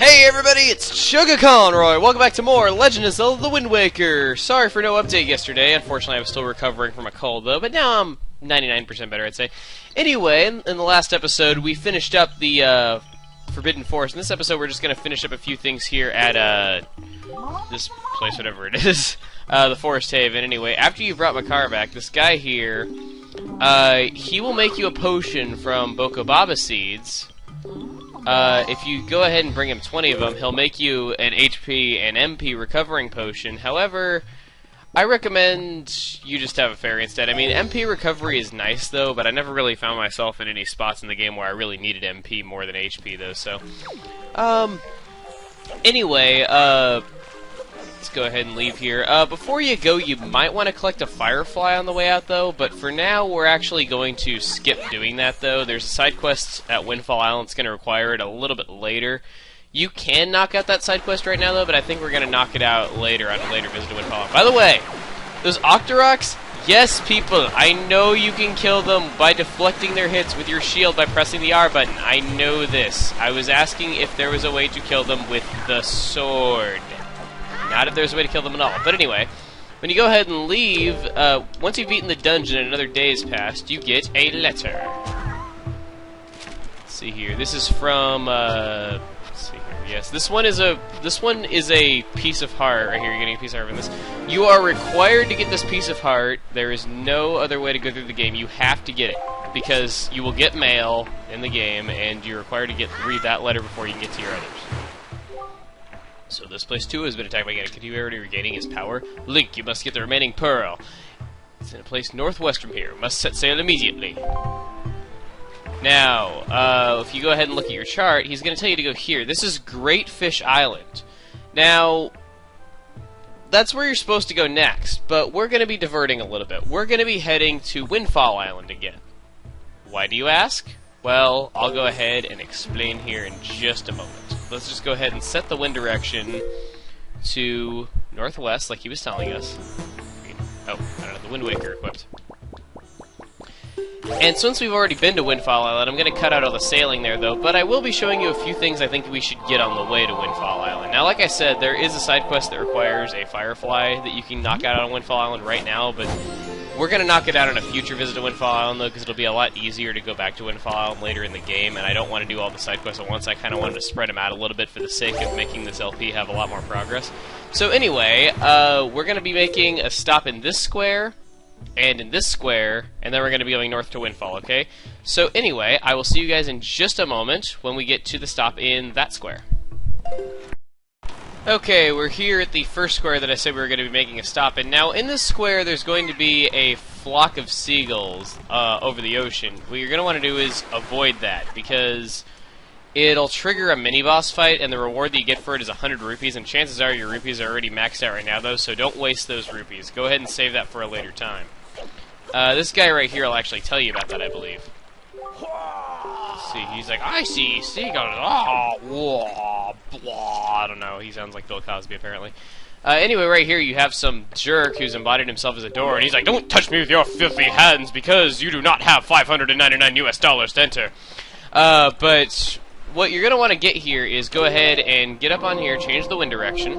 Hey everybody, it's chuggaaconroy. Welcome back to more Legend of Zelda: The Wind Waker. Sorry for no update yesterday. Unfortunately, I was still recovering from a cold though, but now I'm 99% better, I'd say. Anyway, in the last episode, we finished up the Forbidden Forest. In this episode, we're just going to finish up a few things here at this place, whatever it is, the Forest Haven. Anyway, after you brought Makar back, this guy here, he will make you a potion from Bokobaba seeds. If you go ahead and bring him 20 of them, he'll make you an HP and MP recovering potion. However, I recommend you just have a fairy instead. I mean, MP recovery is nice, though, but I never really found myself in any spots in the game where I really needed MP more than HP, though, so... Anyway, let's go ahead and leave here. Before you go, you might want to collect a firefly on the way out, though, but for now, we're actually going to skip doing that, though. There's a side quest at Windfall Island that's going to require it a little bit later. You can knock out that side quest right now, though, but I think we're going to knock it out later on a later visit to Windfall Island. By the way, those Octoroks, yes, people, I know you can kill them by deflecting their hits with your shield by pressing the R button. I know this. I was asking if there was a way to kill them with the sword. Not if there's a way to kill them at all. But anyway, when you go ahead and leave, once you've beaten the dungeon and another day has passed, you get a letter. Let's see here. This is from, let's see here. Yes, this one is a piece of heart right here. You're getting a piece of heart from this. You are required to get this piece of heart. There is no other way to go through the game. You have to get it because you will get mail in the game, and you're required to read that letter before you can get to your others. So this place too has been attacked by Ganon. Continue already regaining his power. Link, you must get the remaining pearl. It's in a place northwest from here. Must set sail immediately. Now, if you go ahead and look at your chart, he's going to tell you to go here. This is Greatfish Island. Now, that's where you're supposed to go next, but we're going to be diverting a little bit. We're going to be heading to Windfall Island again. Why do you ask? Well, I'll go ahead and explain here in just a moment. Let's just go ahead and set the wind direction to northwest, like he was telling us. Oh, I don't have the Wind Waker equipped. And since we've already been to Windfall Island, I'm going to cut out all the sailing there, though, but I will be showing you a few things I think we should get on the way to Windfall Island. Now, like I said, there is a side quest that requires a firefly that you can knock out on Windfall Island right now, but we're going to knock it out on a future visit to Windfall Island, though, because it'll be a lot easier to go back to Windfall Island later in the game, and I don't want to do all the side quests at once. I kind of wanted to spread them out a little bit for the sake of making this LP have a lot more progress. So anyway, we're going to be making a stop in this square, and in this square, and then we're going to be going north to Windfall, okay? So anyway, I will see you guys in just a moment when we get to the stop in that square. Okay, we're here at the first square that I said we were going to be making a stop in. Now, in this square, there's going to be a flock of seagulls over the ocean. What you're going to want to do is avoid that, because it'll trigger a mini-boss fight, and the reward that you get for it is 100 rupees, and chances are your rupees are already maxed out right now, though, so don't waste those rupees. Go ahead and save that for a later time. This guy right here will actually tell you about that, I believe. Let's see, he's like, I see seagulls, oh, blah, blah. I don't know, he sounds like Bill Cosby, apparently. Anyway, right here you have some jerk who's embodied himself as a door, and he's like, don't touch me with your filthy hands, because you do not have $599 US to enter. But what you're going to want to get here is go ahead and get up on here, change the wind direction,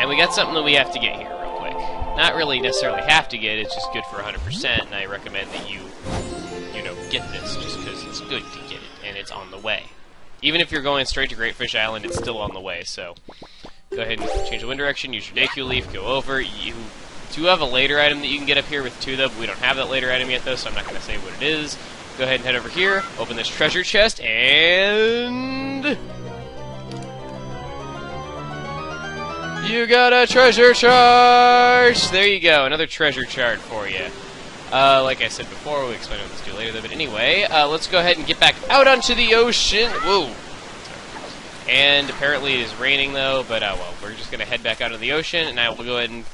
and we got something that we have to get here real quick. Not really necessarily have to get, it's just good for 100%, and I recommend that you know, get this, just because it's good to get it, and it's on the way. Even if you're going straight to Greatfish Island, it's still on the way, so go ahead and change the wind direction, use your Deku Leaf, go over. You do have a later item that you can get up here with two, though, but we don't have that later item yet, though, so I'm not going to say what it is. Go ahead and head over here, open this treasure chest, and you got a treasure chart! There you go, another treasure chart for you. Like I said before, we'll explain what this do later, though, but anyway, let's go ahead and get back out onto the ocean. Whoa! And apparently it is raining, though, but, well, we're just going to head back out of the ocean, and I will go ahead and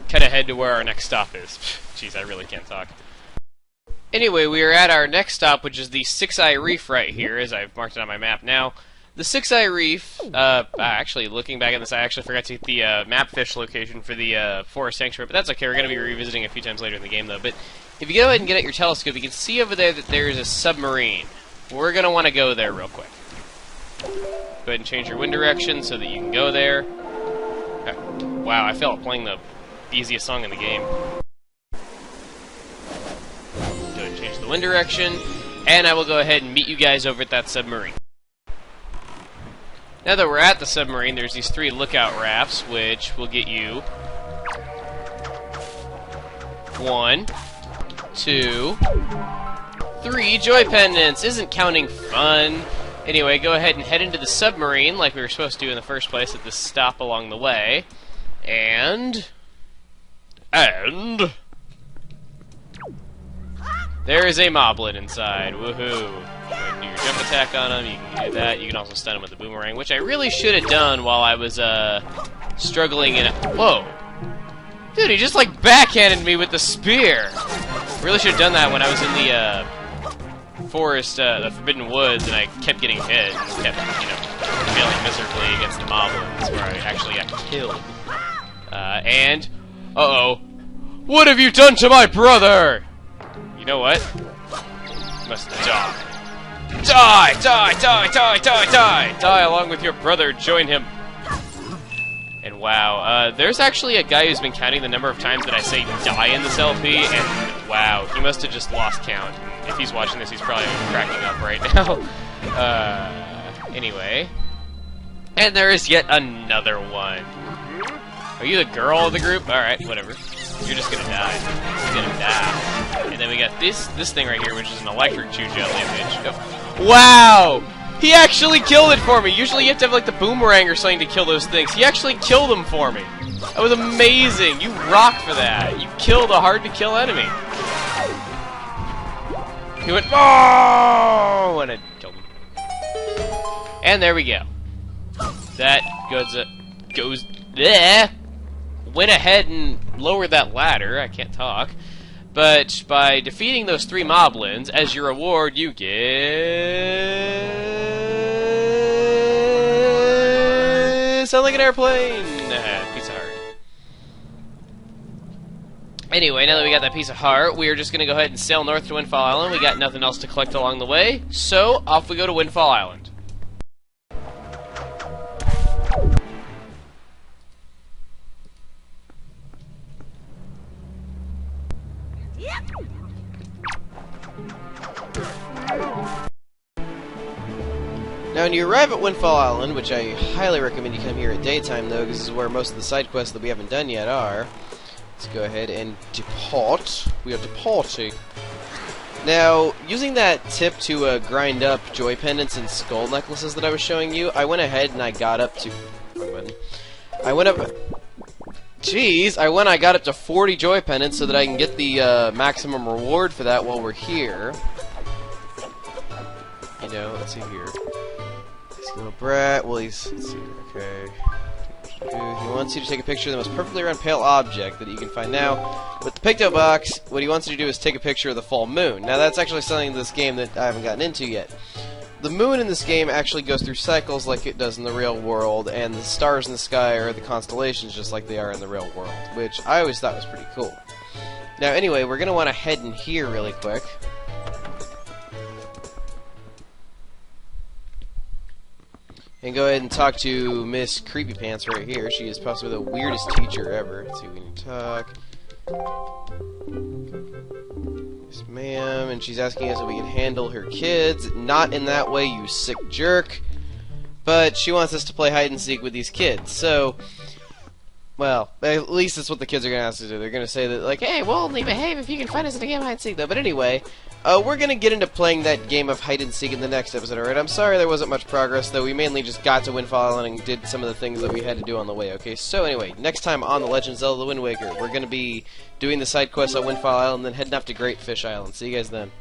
cut ahead to where our next stop is. Jeez, I really can't talk. Anyway, we are at our next stop, which is the Six-Eye Reef right here, as I've marked it on my map. Now, the Six-Eye Reef, actually, looking back at this, I actually forgot to get the map fish location for the Forest Sanctuary, but that's okay, we're going to be revisiting a few times later in the game, though. But if you go ahead and get out your telescope, you can see over there that there's a submarine. we're going to want to go there real quick. Go ahead and change your wind direction so that you can go there. Okay. Wow, I felt playing the easiest song in the game. Go ahead and change the wind direction, and I will go ahead and meet you guys over at that submarine. Now that we're at the submarine, there's these 3 lookout rafts, which will get you 1, 2, 3 joy pendants. Isn't counting fun? Anyway, go ahead and head into the submarine like we were supposed to in the first place at this stop along the way. And there is a moblin inside. Woohoo. Go ahead and do your jump attack on him. You can do that. You can also stun him with the boomerang, which I really should have done while I was struggling in. Whoa. Dude, he just like backhanded me with the spear. Really should have done that when I was in the forest, the Forbidden Woods, and I kept getting hit and kept, failing miserably against the moblins, where I actually got killed. Uh-oh. What have you done to my brother? You know what? You must die. Die! Die! Die! Die! Die! Die! Die along with your brother. Join him. And wow, there's actually a guy who's been counting the number of times that I say die in this LP, and wow, he must have just lost count. If he's watching this, he's probably cracking up right now. Anyway. And there is yet another one. Are you the girl of the group? Alright, whatever. You're just gonna die. You're gonna die. And then we got this thing right here, which is an electric chew jellyfish. Oh. Wow! He actually killed it for me! Usually you have to have, like, the boomerang or something to kill those things. He actually killed them for me! That was amazing! You rock for that! You killed a hard-to-kill enemy! He went, oh! And I killed him. And there we go. That goes there. Went ahead and lowered that ladder. I can't talk. But by defeating those 3 moblins, as your reward, you get... Sound like an airplane! Piece of heart. Anyway, now that we got that piece of heart, we are just going to go ahead and sail north to Windfall Island. We got nothing else to collect along the way, so off we go to Windfall Island. Now, when you arrive at Windfall Island, which I highly recommend you come here at daytime, though, because this is where most of the side quests that we haven't done yet are. Let's go ahead and depart. We are departing. Now, using that tip to grind up joy pendants and skull necklaces that I was showing you, I went ahead and I got up to... I got up to 40 joy pendants so that I can get the maximum reward for that while we're here. Let's see here. Little brat. Well, let's see. Okay. He wants you to take a picture of the most perfectly round pale object that you can find now. With the Picto Box, what he wants you to do is take a picture of the full moon. Now, that's actually something in this game that I haven't gotten into yet. The moon in this game actually goes through cycles like it does in the real world, and the stars in the sky are the constellations just like they are in the real world, which I always thought was pretty cool. Now, anyway, we're going to want to head in here really quick. And go ahead and talk to Miss Creepy Pants right here. She is possibly the weirdest teacher ever. Let's see if we can talk. Yes, ma'am. And she's asking us if we can handle her kids. Not in that way, you sick jerk. But she wants us to play hide and seek with these kids. So, well, at least that's what the kids are going to ask us to do. They're going to say that, like, hey, we'll only behave if you can find us in a game of hide and seek, though. But anyway, we're going to get into playing that game of hide and seek in the next episode, alright? I'm sorry there wasn't much progress, though. We mainly just got to Windfall Island and did some of the things that we had to do on the way, okay? So anyway, next time on The Legend of Zelda: The Wind Waker, we're going to be doing the side quests on Windfall Island and then heading up to Greatfish Island. See you guys then.